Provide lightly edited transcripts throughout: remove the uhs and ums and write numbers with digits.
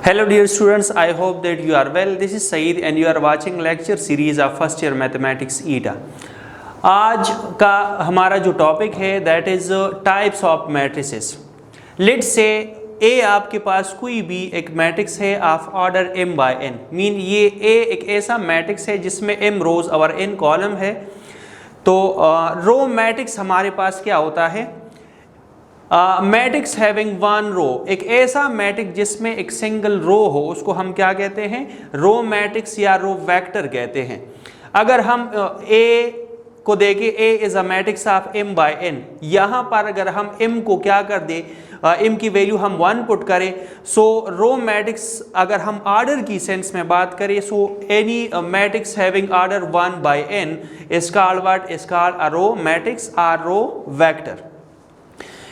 Hello dear students, I hope that you are well. This is Saeed and you are watching lecture series of first year mathematics ETA. आज का हमारा जो topic है that is types of matrices. Let's say A आपके पास कोई भी एक matrix है of order m by n. Mean ये A एक ऐसा मैट्रिक्स है जिसमें m रोज और n कॉलम है. तो रो मैट्रिक्स हमारे पास क्या होता है? मैट्रिक्स हैविंग वन रो, एक ऐसा मैट्रिक्स जिसमें एक सिंगल रो हो उसको हम क्या कहते हैं? रो मैट्रिक्स या रो वेक्टर कहते हैं. अगर हम A को देखें, A is a matrix of m by n. यहाँ पर अगर हम m को क्या कर दे, m की वैल्यू हम 1 पुट करें, सो रो मैट्रिक्स अगर हम ऑर्डर की सेंस में बात करें, so any matrix having order 1 by n is called what? Is called a row matrix और रो वेक्टर.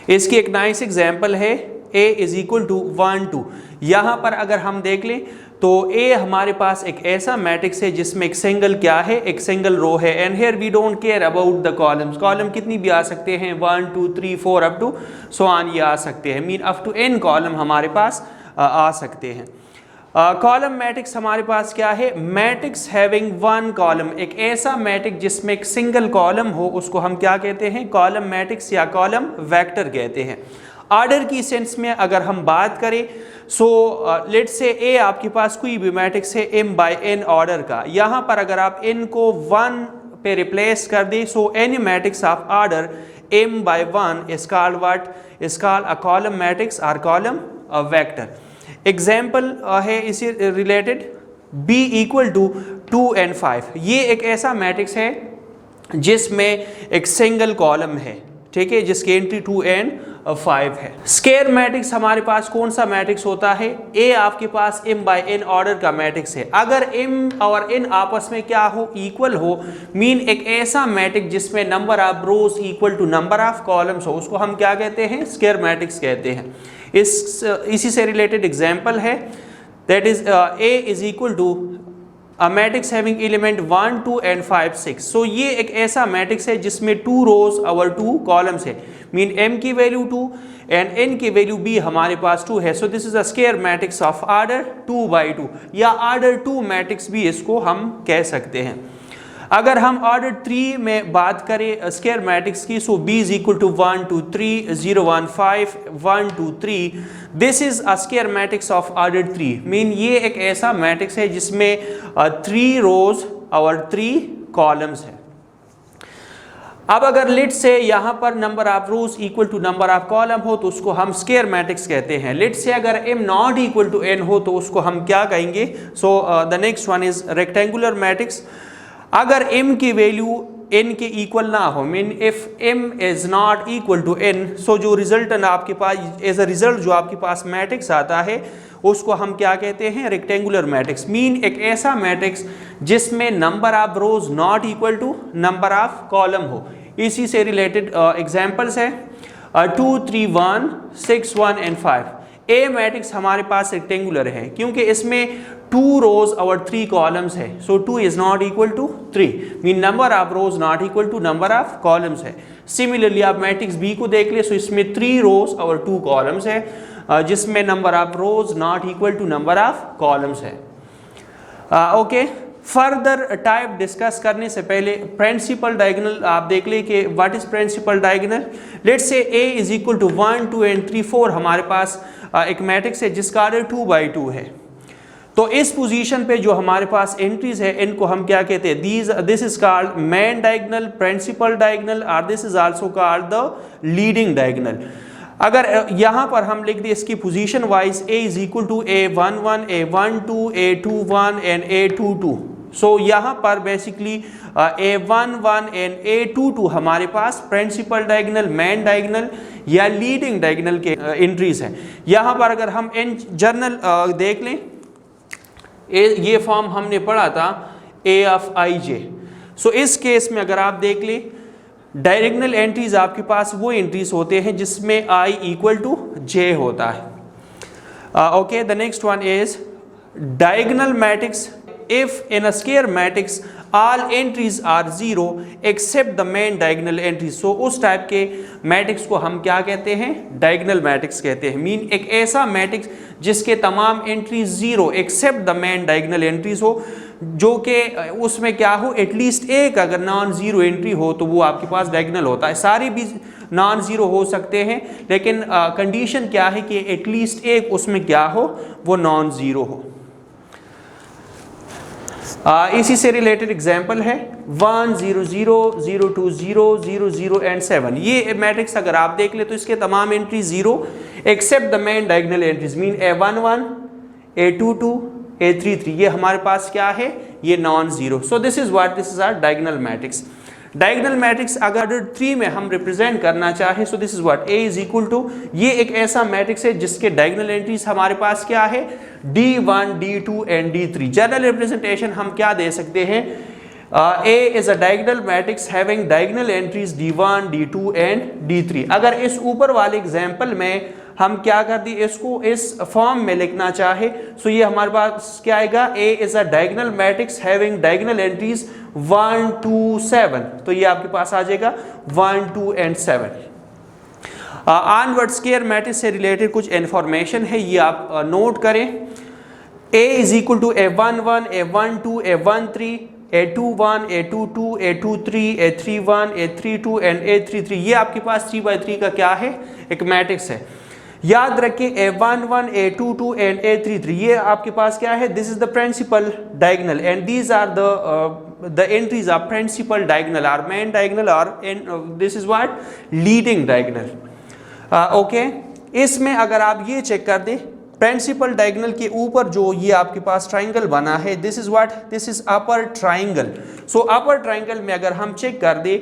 इसकी एक नाइस एग्जाम्पल है A इज इक्वल टू 1 2. यहाँ पर अगर हम देख लें तो A हमारे पास एक ऐसा मैट्रिक्स है जिसमें एक सिंगल क्या है? एक सिंगल रो है. And here we don't care about the columns. Column कितनी भी आ सकते हैं, 1 2 3 4 अप टू सो ऑन ये आ सकते हैं. Mean up to n column हमारे पास आ सकते हैं. कॉलम मैट्रिक्स हमारे पास क्या है? मैट्रिक्स हैविंग वन कॉलम, एक ऐसा मैट्रिक्स जिसमें एक सिंगल कॉलम हो उसको हम क्या कहते हैं? कॉलम मैट्रिक्स या कॉलम वेक्टर कहते हैं. ऑर्डर की सेंस में अगर हम बात करें, सो लेट्स से A आपके पास कोई भी मैट्रिक्स है m by n ऑर्डर का. यहाँ पर अगर आप n को 1 पे रिप्लेस कर दें, so any matrix of order m by 1 is called what? Is called a column matrix और कॉलम वेक्टर. एग्जाम्पल है इसी related B equal to 2 and 5. ये एक ऐसा मैट्रिक्स है जिसमें एक सिंगल कॉलम है, ठीक है, जिसकी एंट्री 2 and 5 है. स्क्वायर मैट्रिक्स हमारे पास कौन सा मैट्रिक्स होता है? A आपके पास m by n ऑर्डर का मैट्रिक्स है. अगर m और n आपस में क्या हो? इक्वल हो. मीन एक ऐसा मैट्रिक्स जिसमें number of rows equal to number of columns हो उसको हम क्या कहते हैं? स्क्वायर मैट्रिक्स कहते हैं. इसी से रिलेटेड एग्जाम्पल है that is A is equal to a matrix having element 1 2 and 5 6. So ये एक ऐसा मैट्रिक्स है जिसमें 2 रोज और 2 कॉलम्स है. मीन m की वैल्यू 2 एंड n की वैल्यू b हमारे पास 2 है. सो this is a square matrix of order 2 by 2 या ऑर्डर 2 मैट्रिक्स भी इसको हम कह सकते हैं. अगर हम ऑर्डर 3 में बात करें स्क्वायर मैट्रिक्स की, so b is equal to 1 2 3 0 1 5 1 2 3. This is a square matrix of order 3. Mean ये एक ऐसा मैट्रिक्स है जिसमें 3 रोज और 3 कॉलम्स है. अब अगर लेट्स से यहाँ पर number of rows equal to number of column हो तो उसको हम स्क्वायर मैट्रिक्स कहते हैं. लेट्स से अगर m not equal to n हो तो उसको हम क्या कहेंगे? So the next one is rectangular matrix. अगर m की वैल्यू n के इक्वल ना हो, mean if m is not equal to n, so जो रिजल्ट आपके पास एज अ रिजल्ट जो आपके पास मैट्रिक्स आता है उसको हम क्या कहते हैं? Rectangular matrix. मीन एक ऐसा मैट्रिक्स जिसमें number of rows not equal to number of column हो. इसी से रिलेटेड एग्जांपल्स है 2 3 1 6 1 and 5. A मैट्रिक्स हमारे पास रेक्टेंगुलर है क्योंकि इसमें 2 रोज और 3 कॉलम्स है. So 2 is not equal to 3. Mean number of rows not equal to number of columns है. सिमिलरली आप मैट्रिक्स B को देख ले, सो इसमें 3 रोज और 2 कॉलम्स है जिसमें number of rows not equal to number of columns है. ओके, फर्दर टाइप डिस्कस करने से पहले प्रिंसिपल डायगोनल आप देख ले कि what is principal diagonal. Let's say A is equal to 1 2 and 3 4 हमारे पास एक मैट्रिक्स है जिसका ऑर्डर 2 by 2 है. तो इस पोजीशन पे जो हमारे पास एंट्रीज है इनको हम क्या कहते हैं? This is called main diagonal, principal diagonal और this is also called the leading diagonal. अगर यहाँ पर हम लिख दें इसकी position wise A is equal to A11 A12 A21 and A22. So यहाँ पर बेसिकली A11 and A22 हमारे पास प्रिंसिपल डायगोनल, मेन डायगोनल या लीडिंग डायगोनल के एंट्रीज हैं. यहाँ पर अगर हम इन जनरल देख लें, ये फॉर्म हमने पढ़ा था A of ij. सो इस केस में अगर आप देख लें डायगोनल एंट्रीज आपके पास वो एंट्रीज होते हैं जिसमें i इक्वल टू j होता है. Okay, the next one is diagonal matrix. If in a square matrix all entries are zero except the main diagonal entries. So उस टाइप के मैट्रिक्स को हम क्या कहते हैं, डायगोनल मैट्रिक्स कहते हैं। मीन एक ऐसा मैट्रिक्स जिसके तमाम entries zero except the main diagonal entries हो, जो कि उसमें क्या हो, एटलीस्ट एक अगर नॉन जीरो एंट्री हो तो वो आपके पास डायगोनल होता है। सारी भी नॉन जीरो हो सकते हैं, लेकिन कंडीशन क्या है कि एटलीस्ट एक उसमें क्या हो, वो नॉन जीरो हो। इसी से रिलेटेड एग्जाम्पल है 1 0 0 0 2 0 0 0 एंड 7। ये मैट्रिक्स अगर आप देख ले तो इसके तमाम entry zero except the main diagonal entries. Mean A11 A22 A33 ये हमारे पास क्या है, ये non zero. So this is our diagonal matrix. Diagonal matrix अगर ऑर्डर 3 में हम रिप्रेजेंट करना चाहें, so this is what A is equal to, ये एक ऐसा मैट्रिक्स है जिसके डायगोनल एंट्रीज हमारे पास क्या है, D1 D2 and D3। General representation हम क्या दे सकते हैं, A is a diagonal matrix having diagonal entries D1 D2 and D3। अगर इस ऊपर वाले एग्जाम्पल में हम क्या कर दी, इसको इस फॉर्म में लिखना चाहे, सो ये हमारे पास क्या आएगा, A is a diagonal matrix having diagonal entries 1 2 7। तो ये आपके पास आ जाएगा 1 2 एंड 7। ऑनवर्ड स्क्वायर मैट्रिक्स से रिलेटेड कुछ इंफॉर्मेशन है, ये आप नोट करें। A is equal to A11 A12 A13 A21 A22 A23 A31 A32 and A33। ये आपके पास 3x3 का क्या है, एक मैट्रिक्स है। याद रखिए A11 A22 एंड A33 ये आपके पास क्या है, this is the principal diagonal and these are the entries or principal diagonal or main diagonal और this is what, leading diagonal. Okay, इसमें अगर आप ये चेक कर दें, प्रिंसिपल डायगोनल के ऊपर जो ये आपके पास ट्राइंगल बना है, this is what, this is upper triangle. So upper triangle में अगर हम चेक कर दे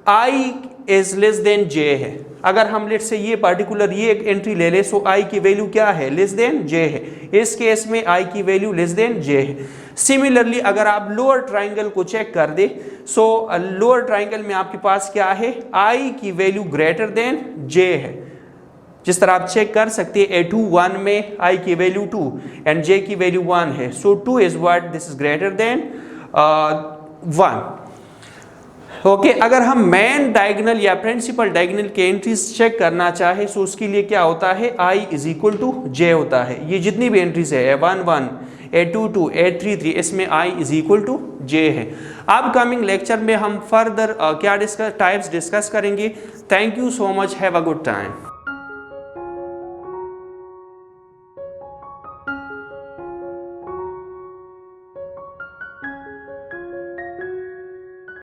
I is less than J है, अगर हम लेट से ये पर्टिकुलर ये एक एंट्री ले ले, सो I की वैल्यू क्या है, लेस देन J है। इस केस में I की वैल्यू लेस देन J है। सिमिलरली अगर आप लोअर ट्राइंगल को चेक कर दे, सो लोअर ट्राइंगल में आपके पास क्या है, I की वैल्यू ग्रेटर देन J है। जिस तरह आप चेक कर सकते हैं A2 1 में I की वैल्यू 2 एंड J की वैल्यू 1 है, so 2 is what, this is greater than 1। Okay, अगर हम मेन डायगोनल या प्रिंसिपल डायगोनल के एंट्रीज चेक करना चाहे, सो उसके लिए क्या होता है, I is equal to J होता है। ये जितनी भी एंट्रीज है A11 A22 A33 इसमें I is equal to J है। अब कमिंग लेक्चर में हम फर्दर क्या टाइप्स डिस्कस करेंगे। Thank you so much, have a good time.